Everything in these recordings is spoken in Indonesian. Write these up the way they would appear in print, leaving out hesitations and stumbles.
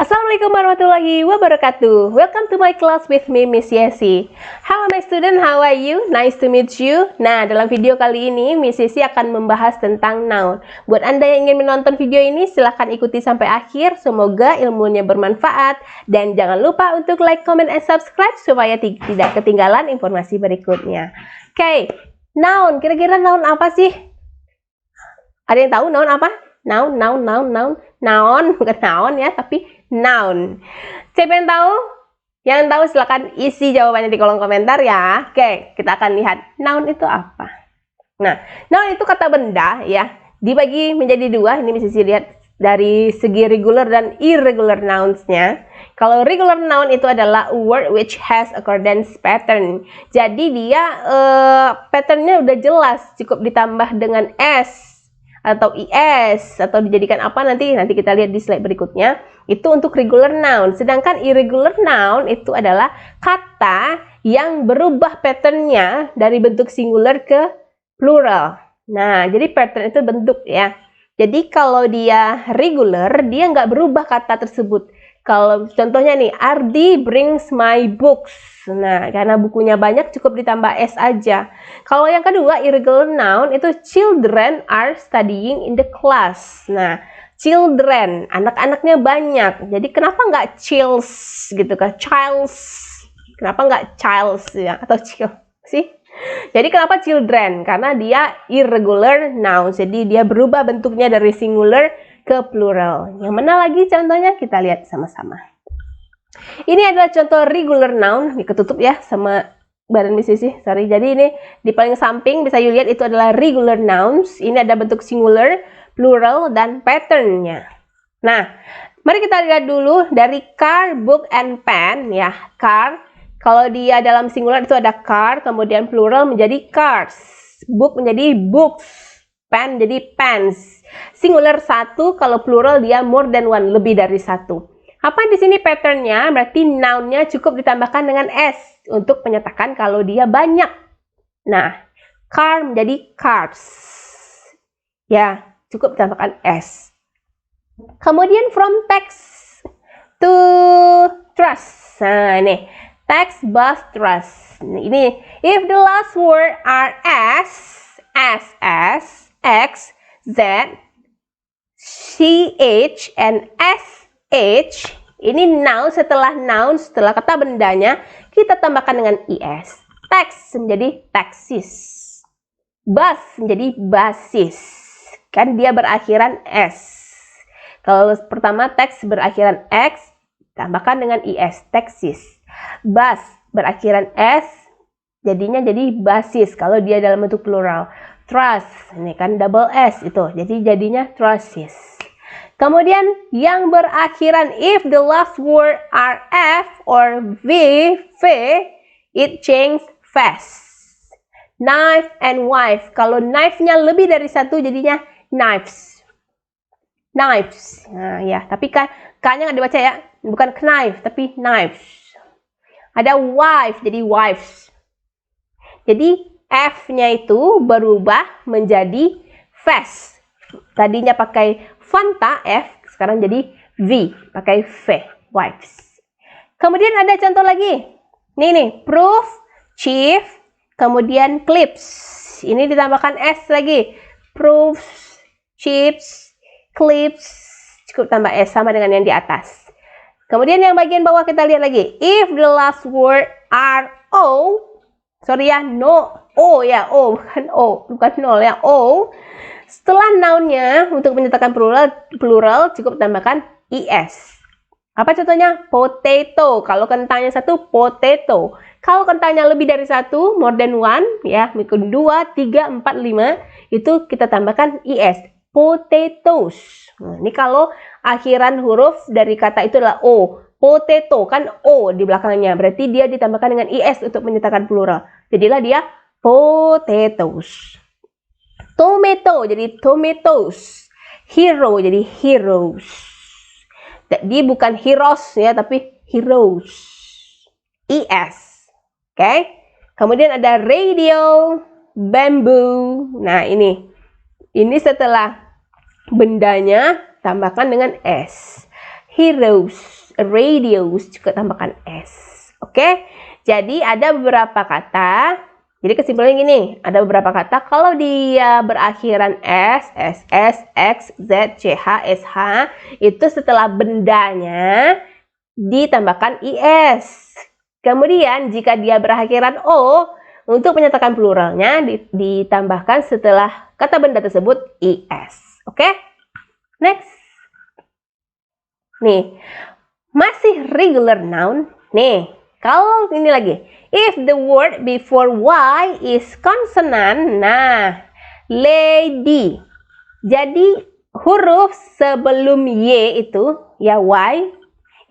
Assalamualaikum warahmatullahi wabarakatuh. Welcome to my class with me, Miss Yesi. Hello my student, how are you? Nice to meet you. Nah, dalam video kali ini, Miss Yesi akan membahas tentang noun. Buat Anda yang ingin menonton video ini, silahkan ikuti sampai akhir. Semoga ilmunya bermanfaat. Dan jangan lupa untuk like, comment, and subscribe supaya tidak ketinggalan informasi berikutnya. Oke, noun. Kira-kira noun apa sih? Ada yang tahu noun apa? Noun, bukan noun ya, tapi noun. Siapa yang tahu? Yang tahu silakan isi jawabannya di kolom komentar ya. Oke, kita akan lihat noun itu apa. Nah, noun itu kata benda ya, dibagi menjadi dua. Ini bisa dilihat dari segi regular dan irregular nouns-nya. Kalau regular noun itu adalah a word which has accordance pattern. Jadi dia patternnya udah jelas, cukup ditambah dengan s atau is atau dijadikan apa nanti kita lihat di slide berikutnya. Itu untuk regular noun. Sedangkan irregular noun itu adalah kata yang berubah patternnya dari bentuk singular ke plural. Nah, jadi pattern itu bentuk ya. Jadi kalau dia regular, dia nggak berubah kata tersebut. Kalau contohnya nih, Ardi brings my books. Nah, karena bukunya banyak cukup ditambah s aja. Kalau yang kedua, irregular noun itu children are studying in the class. Nah, children, anak-anaknya banyak. Jadi kenapa nggak childs gitu kan? Childs. Kenapa nggak childs ya? Atau chill sih? Jadi kenapa children? Karena dia irregular noun. Jadi dia berubah bentuknya dari singular ke plural. Yang mana lagi contohnya? Kita lihat sama-sama. Ini adalah contoh regular noun. Ini ketutup ya sama badan Miss Sisi. Sorry. Jadi ini di paling samping bisa you lihat itu adalah regular nouns. Ini ada bentuk singular, plural, dan patternnya. Nah, mari kita lihat dulu dari car, book, and pen ya. Car, kalau dia dalam singular itu ada car, kemudian plural menjadi cars. Book menjadi books. Pen jadi pens. Singular satu, kalau plural dia more than one, lebih dari satu. Apa di sini patternnya? Berarti noun-nya cukup ditambahkan dengan s untuk menyatakan kalau dia banyak. Nah, car menjadi cars. Ya, cukup ditambahkan s. Kemudian from text to trust. Nah, ini text, bus, trust. Nah, ini if the last word are s, x, z, ch, and sh. Ini noun, setelah kata bendanya kita tambahkan dengan is. Text menjadi taxis. Bus menjadi basis. Kan dia berakhiran s. Kalau pertama text berakhiran x, tambahkan dengan is, taxis. Bus berakhiran s, jadinya jadi basis kalau dia dalam bentuk plural. Trust, ini kan double s itu, jadi jadinya trusses. Kemudian yang berakhiran if the last word are f or v, it change fast. Knife and wife, kalau knife-nya lebih dari satu jadinya knives. Knives, nah ya, tapi k-nya nggak dibaca ya, bukan knife tapi knives. Ada wife jadi wives. Jadi F-nya itu berubah menjadi fast. Tadinya pakai Fanta F, sekarang jadi V, pakai V, wives. Kemudian ada contoh lagi. Nih, proof, chief, kemudian clips. Ini ditambahkan S lagi. Proofs, chips, clips, cukup tambah S sama dengan yang di atas. Kemudian yang bagian bawah kita lihat lagi. If the last word are O, sorry ya, no, O ya, O, bukan O, bukan nol ya, O. Setelah noun-nya untuk menyatakan plural cukup tambahkan is. Apa contohnya? Potato. Kalau kentangnya satu, potato. Kalau kentangnya lebih dari satu, more than one, ya, mungkin 2, 3, 4, 5, itu kita tambahkan is. Potatoes. Nah, ini kalau akhiran huruf dari kata itu adalah O. Potato, kan O di belakangnya. Berarti dia ditambahkan dengan is untuk menyatakan plural. Jadilah dia potatoes. Tomato jadi tomatoes. Hero jadi heroes. Jadi bukan heroes ya, tapi heroes. Es. Oke. Kemudian ada radio, bamboo. Nah, ini setelah bendanya tambahkan dengan s. heroes, radios, juga tambahkan s. Oke, jadi ada beberapa kata. Jadi kesimpulannya gini, ada beberapa kata kalau dia berakhiran s, ss, x, z, ch, sh, itu setelah bendanya ditambahkan is. Kemudian jika dia berakhiran o, untuk menyatakan pluralnya ditambahkan setelah kata benda tersebut is. Oke? Next. Nih, masih regular noun. Nih, kalau ini lagi, if the word before y is consonant, nah, lady. Jadi huruf sebelum y itu, ya y,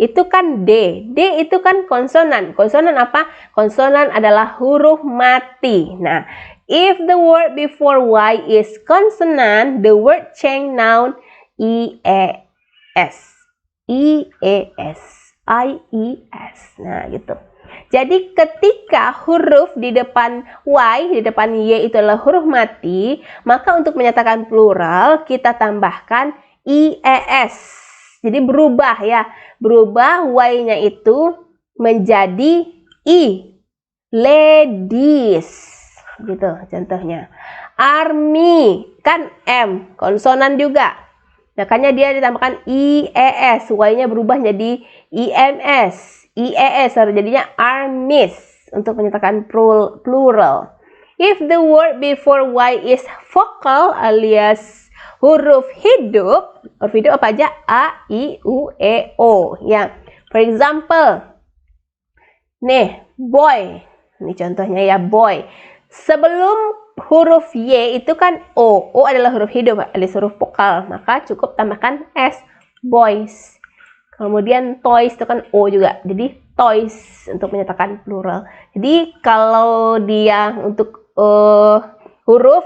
itu kan D. D itu kan konsonan. Konsonan apa? Konsonan adalah huruf mati. Nah, if the word before y is consonant, the word change noun IES. IES. IES. Nah, gitu. Jadi ketika huruf di depan Y, di depan Y itu adalah huruf mati, maka untuk menyatakan plural kita tambahkan IES. Jadi berubah ya, berubah Y-nya itu menjadi I. Ladies. Gitu contohnya. Army, kan M, konsonan juga. Makanya dia ditambahkan IES, Y-nya berubah jadi IMS. IES jadinya armies untuk menyatakan plural. If the word before Y is vokal alias huruf hidup apa aja? A, I, U, E, O. Ya, for example, nih, boy. Ini contohnya ya, boy. Sebelum huruf Y itu kan O. O adalah huruf hidup alias huruf vokal. Maka cukup tambahkan S, boys. Kemudian toys itu kan O juga. Jadi toys untuk menyatakan plural. Jadi kalau dia untuk huruf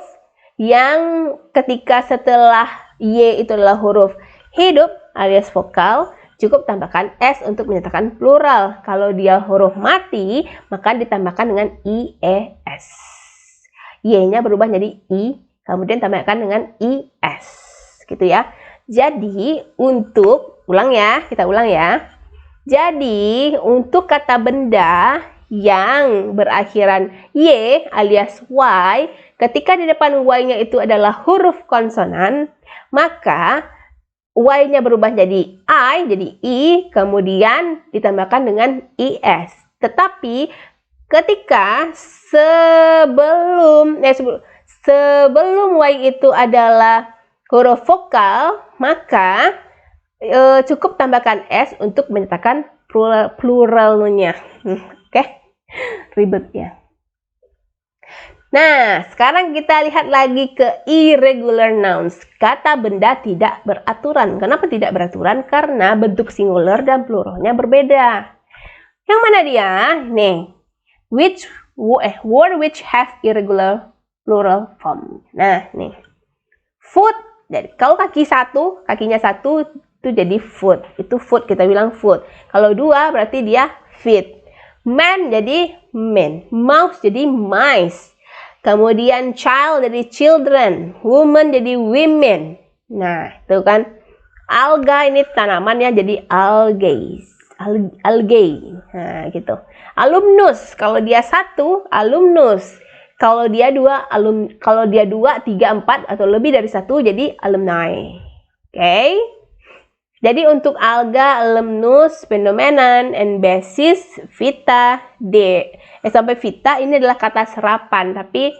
yang ketika setelah Y itu adalah huruf hidup alias vokal, cukup tambahkan S untuk menyatakan plural. Kalau dia huruf mati, maka ditambahkan dengan IES. Y-nya berubah jadi I, kemudian tambahkan dengan IS. Gitu ya. Jadi untuk, kita ulang ya. Jadi untuk kata benda yang berakhiran Y alias Y, ketika di depan Y-nya itu adalah huruf konsonan, maka Y-nya berubah jadi I, jadi I, kemudian ditambahkan dengan IS. Tetapi ketika sebelum Y itu adalah huruf vokal, maka cukup tambahkan S untuk menyatakan pluralnya. Oke, ribet ya. Nah, sekarang kita lihat lagi ke irregular nouns. Kata benda tidak beraturan. Kenapa tidak beraturan? Karena bentuk singular dan pluralnya berbeda. Yang mana dia? Nih, word which have irregular plural form. Nah, nih. Foot. Jadi kalau kakinya satu itu jadi foot. Itu foot, kita bilang foot. Kalau dua berarti dia feet. Man jadi men. Mouse jadi mice. Kemudian child jadi children. Woman jadi women. Nah, itu kan. Alga ini tanamannya jadi algae. Algae. Nah, gitu. Alumnus. Kalau dia satu, alumnus. Kalau dia dua, tiga, empat, atau lebih dari satu, jadi alumni. Oke. Jadi untuk alga, alumnus, phenomenon, and basis, vita, sampai vita ini adalah kata serapan. Tapi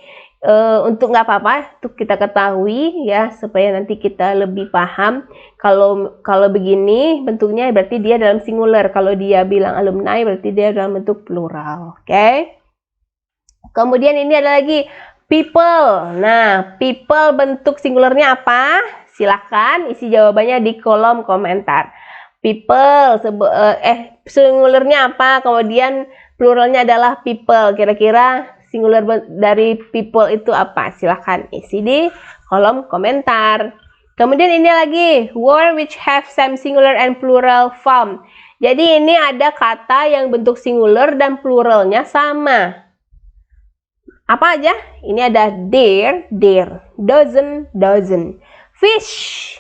untuk nggak apa-apa, untuk kita ketahui ya, supaya nanti kita lebih paham. Kalau begini bentuknya berarti dia dalam singular. Kalau dia bilang alumni berarti dia dalam bentuk plural. Oke. Kemudian ini ada lagi people. Nah, people bentuk singularnya apa? Silakan isi jawabannya di kolom komentar. People, singularnya apa? Kemudian pluralnya adalah people. Kira-kira singular dari people itu apa? Silakan isi di kolom komentar. Kemudian ini lagi, word which have same singular and plural form. Jadi ini ada kata yang bentuk singular dan pluralnya sama. Apa aja? Ini ada there, dozen, fish.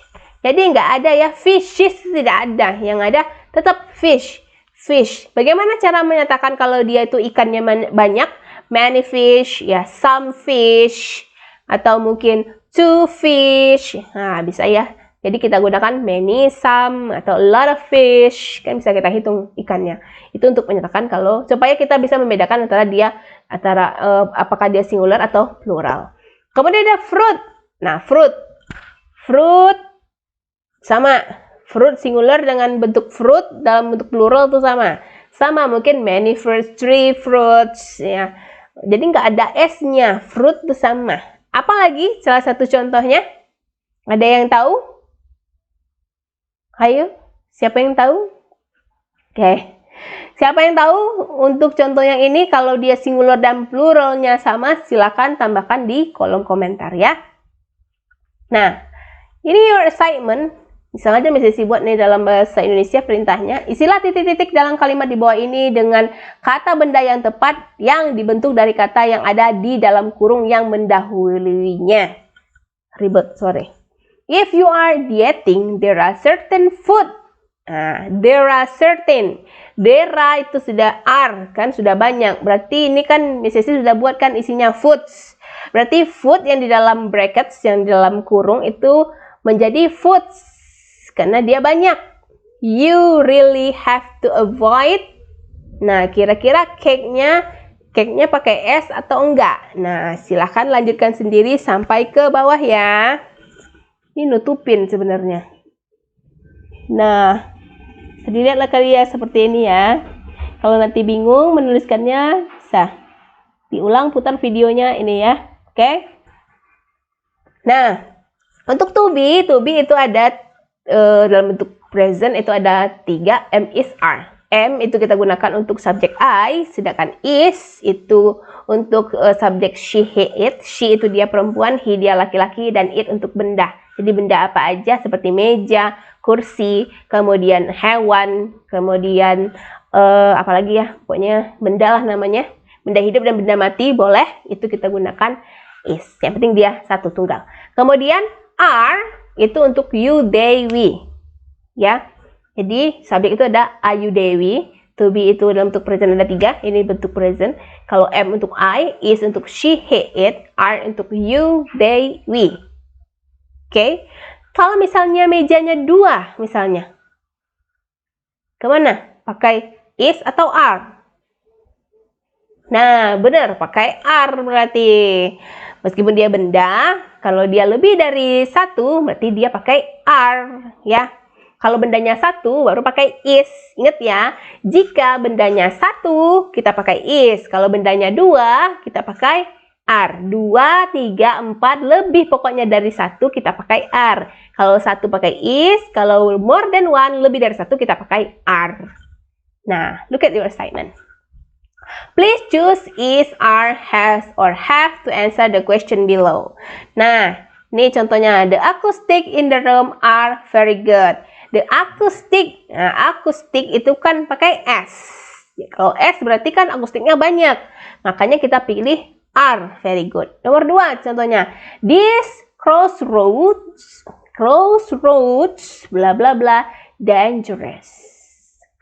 Jadi nggak ada ya fishes, tidak ada. Yang ada tetap fish. Fish. Bagaimana cara menyatakan kalau dia itu ikannya banyak? Many fish, ya some fish, atau mungkin two fish. Nah, bisa ya. Jadi kita gunakan many, some, atau a lot of fish. Kan bisa kita hitung ikannya. Itu untuk menyatakan kalau supaya kita bisa membedakan antara apakah dia singular atau plural. Kemudian ada fruit. Nah, fruit sama. Fruit singular dengan bentuk fruit dalam bentuk plural itu sama. Sama mungkin many fruits, three fruits ya. Jadi nggak ada s-nya. Fruit itu sama. Apalagi salah satu contohnya? Ada yang tahu? Ayo, siapa yang tahu? Oke. Siapa yang tahu untuk contoh yang ini kalau dia singular dan pluralnya sama, silakan tambahkan di kolom komentar ya. Nah, ini your assignment. Misalnya aja Miss Yesi buat nih dalam bahasa Indonesia perintahnya. Isilah titik-titik dalam kalimat di bawah ini dengan kata benda yang tepat yang dibentuk dari kata yang ada di dalam kurung yang mendahulunya. Ribet, sorry. If you are dieting, there are certain food. Nah, there are certain. There itu sudah are, kan sudah banyak. Berarti ini kan Miss Yesi sudah buat kan isinya foods. Berarti food yang di dalam brackets, yang di dalam kurung itu menjadi foods. Karena dia banyak. You really have to avoid. Nah, kira-kira cake-nya pakai S atau enggak? Nah, silahkan lanjutkan sendiri sampai ke bawah ya. Ini nutupin sebenarnya. Nah, dilihatlah kalian seperti ini ya. Kalau nanti bingung menuliskannya, bisa diulang putar videonya ini ya. Oke? Nah, untuk to be itu ada dalam bentuk present itu ada 3, am, is, are. Am itu kita gunakan untuk subjek I, sedangkan is itu untuk subjek she, he, it. She itu dia perempuan, he dia laki-laki, dan it untuk benda. Jadi benda apa aja seperti meja, kursi, kemudian hewan, kemudian apalagi ya, pokoknya benda lah namanya. Benda hidup dan benda mati boleh, itu kita gunakan is. Yang penting dia satu tunggal. Kemudian are itu untuk you, they, we. Ya. Jadi subjek itu ada are you, they, we. To be itu dalam bentuk present ada 3, ini bentuk present. Kalau am untuk I, is untuk she, he, it, are untuk you, they, we. Oke. Kalau misalnya mejanya 2 misalnya. Kemana? Pakai is atau are? Nah, benar, pakai are berarti. Meskipun dia benda, kalau dia lebih dari 1, berarti dia pakai are, ya. Kalau bendanya 1, baru pakai is. Ingat ya, jika bendanya 1, kita pakai is. Kalau bendanya 2, kita pakai are. 2, 3, 4, lebih pokoknya dari 1, kita pakai are. Kalau 1 pakai is, kalau more than 1, lebih dari 1, kita pakai are. Nah, look at your assignment. Please choose is, are, has, or have to answer the question below. Nah, ini contohnya. The acoustic in the room are very good. The acoustic, nah, acoustic itu kan pakai S. Kalau S berarti kan akustiknya banyak. Makanya kita pilih are very good. Nomor 2 contohnya. This crossroads, bla bla bla, dangerous.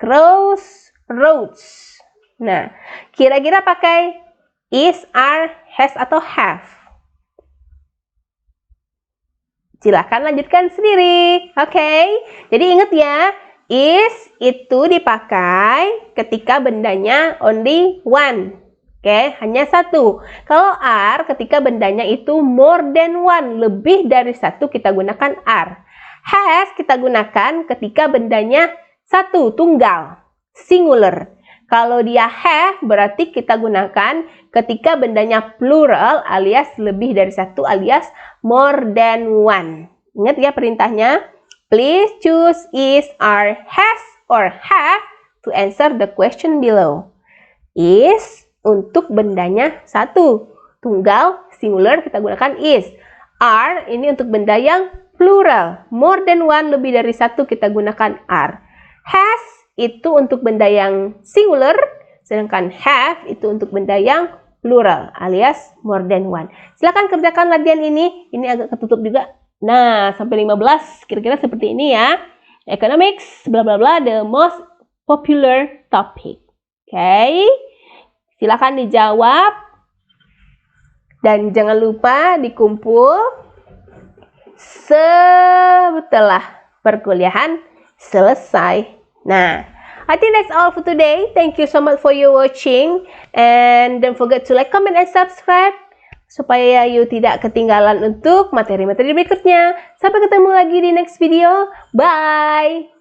Crossroads. Nah, kira-kira pakai is, are, has, atau have? Silakan lanjutkan sendiri. Oke. Jadi ingat ya, is itu dipakai ketika bendanya only one. Oke, hanya 1. Kalau are ketika bendanya itu more than one, lebih dari 1, kita gunakan are. Has kita gunakan ketika bendanya 1, tunggal, singular. Kalau dia have berarti kita gunakan ketika bendanya plural alias lebih dari 1 alias more than one. Ingat ya perintahnya. Please choose is, are, has, or have to answer the question below. Is untuk bendanya 1. Tunggal, singular kita gunakan is. Are ini untuk benda yang plural. More than one, lebih dari 1 kita gunakan are. Has itu untuk benda yang singular, sedangkan have itu untuk benda yang plural alias more than one. Silakan kerjakan latihan ini agak ketutup juga. Nah, sampai 15 kira-kira seperti ini ya. Economics, bla bla bla, the most popular topic. Oke. Silakan dijawab. Dan jangan lupa dikumpul setelah perkuliahan selesai. Nah, I think that's all for today. Thank you so much for your watching. And don't forget to like, comment, and subscribe supaya you tidak ketinggalan untuk materi-materi berikutnya. Sampai ketemu lagi di next video. Bye!